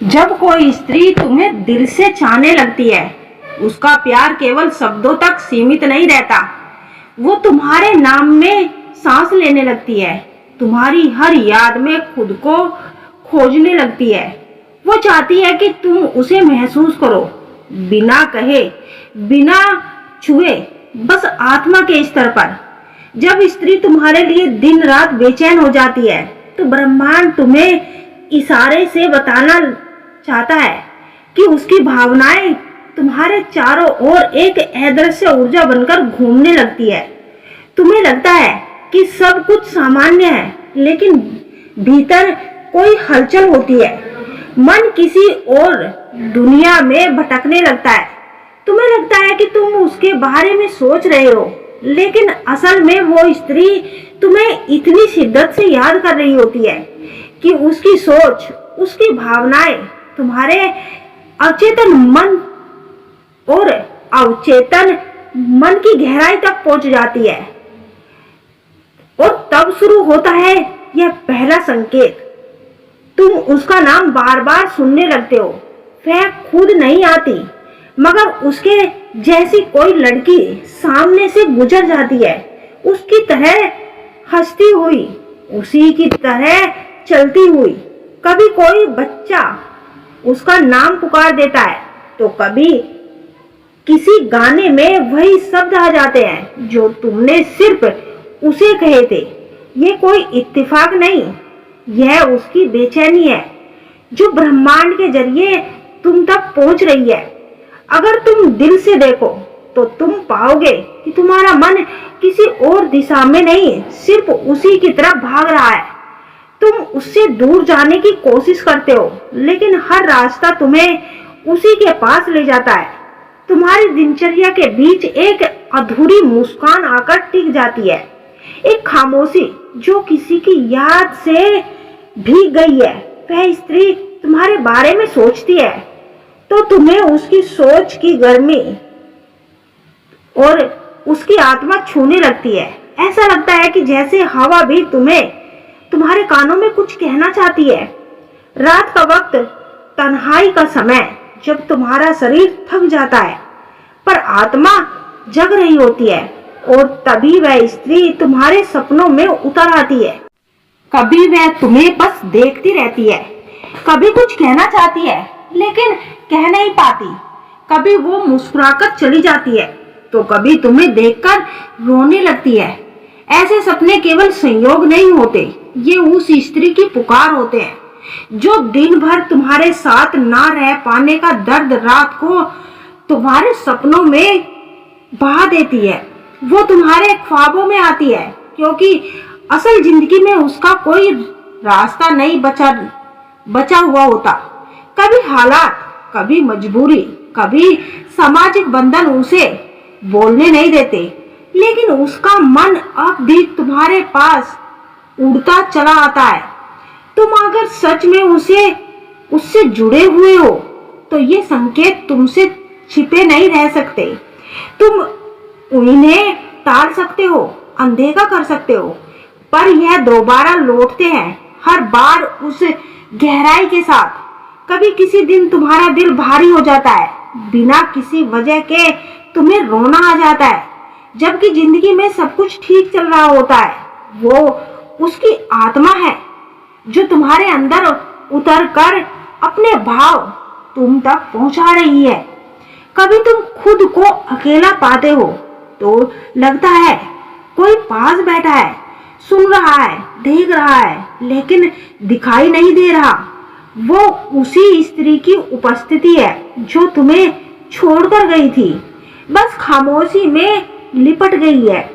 जब कोई स्त्री तुम्हें दिल से चाहने लगती है, उसका प्यार केवल शब्दों तक सीमित नहीं रहता। वो तुम्हारे नाम में सांस लेने लगती है, तुम्हारी हर याद में खुद को खोजने लगती है। वो चाहती है कि तुम उसे महसूस करो, बिना कहे, बिना छुए, बस आत्मा के स्तर पर। जब स्त्री तुम्हारे लिए दिन रात बेचैन हो जाती है, तो ब्रह्मांड तुम्हें इशारे से बताना चाहता है कि उसकी भावनाएं तुम्हारे चारों ओर एक अदृश्य ऊर्जा बनकर घूमने लगती है। तुम्हें लगता है कि सब कुछ सामान्य है, लेकिन भीतर कोई हलचल होती है। मन किसी और दुनिया में भटकने लगता है। तुम्हें लगता है कि तुम उसके बारे में सोच रहे हो, लेकिन असल में वो स्त्री तुम्हें इतनी शिद्दत से याद कर रही होती है कि उसकी सोच, उसकी भावनाएं तुम्हारे अचेतन मन और अवचेतन मन की गहराई तक पहुंच जाती है। और तब शुरू होता है यह पहला संकेत। तुम उसका नाम बार बार सुनने लगते हो। वह खुद नहीं आती, मगर उसके जैसी कोई लड़की सामने से गुजर जाती है, उसकी तरह हंसती हुई, उसी की तरह चलती हुई। कभी कोई बच्चा उसका नाम पुकार देता है, तो कभी किसी गाने में वही शब्द आ जाते हैं जो तुमने सिर्फ उसे कहे थे। ये कोई इत्तेफाक नहीं, यह उसकी बेचैनी है जो ब्रह्मांड के जरिए तुम तक पहुंच रही है। अगर तुम दिल से देखो तो तुम पाओगे कि तुम्हारा मन किसी और दिशा में नहीं, सिर्फ उसी की तरफ भाग रहा है। तुम उससे दूर जाने की कोशिश करते हो, लेकिन हर रास्ता तुम्हें उसी के पास ले जाता है। तुम्हारी दिनचर्या के बीच एक अधूरी मुस्कान आकर टिक जाती है, एक खामोशी जो किसी की याद से भीग गई है। वह स्त्री तुम्हारे बारे में सोचती है, तो तुम्हें उसकी सोच की गर्मी और उसकी आत्मा छूने लगती है। ऐसा लगता है कि जैसे हवा भी तुम्हारे कानों में कुछ कहना चाहती है। रात का वक्त, तन्हाई का समय, जब तुम्हारा शरीर थक जाता है पर आत्मा जग रही होती है, और तभी वह स्त्री तुम्हारे सपनों में उतर आती है। कभी वह तुम्हें बस देखती रहती है, कभी कुछ कहना चाहती है लेकिन कह नहीं पाती। कभी वो मुस्कुराकर चली जाती है, तो कभी तुम्हें देखकर रोने लगती है। ऐसे सपने केवल संयोग नहीं होते, ये उस स्त्री की पुकार होते हैं जो दिन भर तुम्हारे साथ ना रह पाने का दर्द रात को तुम्हारे सपनों में बहा देती है। वो तुम्हारे ख्वाबों में आती है, क्योंकि असल जिंदगी में उसका कोई रास्ता नहीं बचा हुआ होता। कभी हालात, कभी मजबूरी, कभी सामाजिक बंधन उसे बोलने नहीं देते, लेकिन उसका मन अब भी तुम्हारे पास उड़ता चला आता है। तुम अगर सच में उससे जुड़े हुए हो, तो ये संकेत तुमसे छिपे नहीं रह सकते। तुम उन्हें टाल सकते हो, अनदेखा कर सकते हो, पर यह दोबारा लौटते हैं, हर बार उस गहराई के साथ। कभी किसी दिन तुम्हारा दिल भारी हो जाता है, बिना किसी वजह के तुम्हें रोना आ जाता है, जबकि जिंदगी में सब कुछ ठीक चल रहा होता है। वो उसकी आत्मा है जो तुम्हारे अंदर उतर कर अपने भाव तुम तक पहुंचा रही है। कभी तुम खुद को अकेला पाते हो, तो लगता है कोई पास बैठा है, सुन रहा है, देख रहा है, लेकिन दिखाई नहीं दे रहा। वो उसी स्त्री की उपस्थिति है जो तुम्हें छोड़कर गई थी, बस खामोशी में लिपट गई है।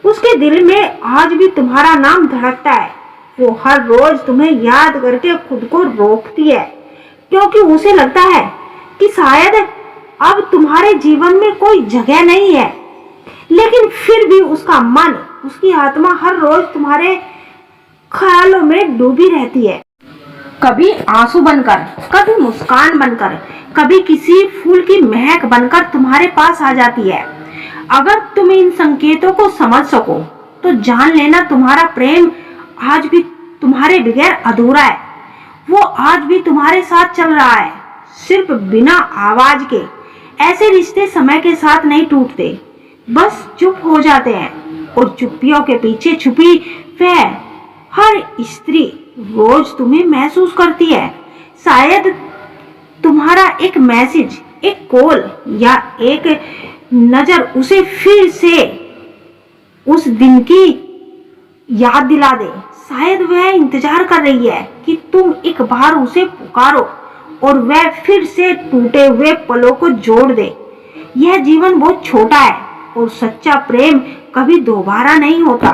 उसके दिल में आज भी तुम्हारा नाम धड़कता है। वो हर रोज तुम्हें याद करके खुद को रोकती है, क्योंकि उसे लगता है कि शायद अब तुम्हारे जीवन में कोई जगह नहीं है। लेकिन फिर भी उसका मन, उसकी आत्मा हर रोज तुम्हारे ख्यालों में डूबी रहती है। कभी आंसू बनकर, कभी मुस्कान बनकर, कभी किसी फूल की महक बनकर तुम्हारे पास आ जाती है। अगर तुम इन संकेतों को समझ सको, तो जान लेना तुम्हारा प्रेम आज भी तुम्हारे बगैर अधूरा है। वो आज भी तुम्हारे साथ चल रहा है, सिर्फ बिना आवाज के। ऐसे रिश्ते समय के साथ नहीं टूटते, बस चुप हो जाते हैं। और चुप्पियों के पीछे छुपी वह हर स्त्री रोज तुम्हें महसूस करती है। शायद तुम्हारा एक मैसेज, एक कॉल या एक नजर उसे फिर से उस दिन की याद दिला दे। शायद वह इंतजार कर रही है कि तुम एक बार उसे पुकारो और वह फिर से टूटे हुए पलों को जोड़ दे। यह जीवन बहुत छोटा है और सच्चा प्रेम कभी दोबारा नहीं होता।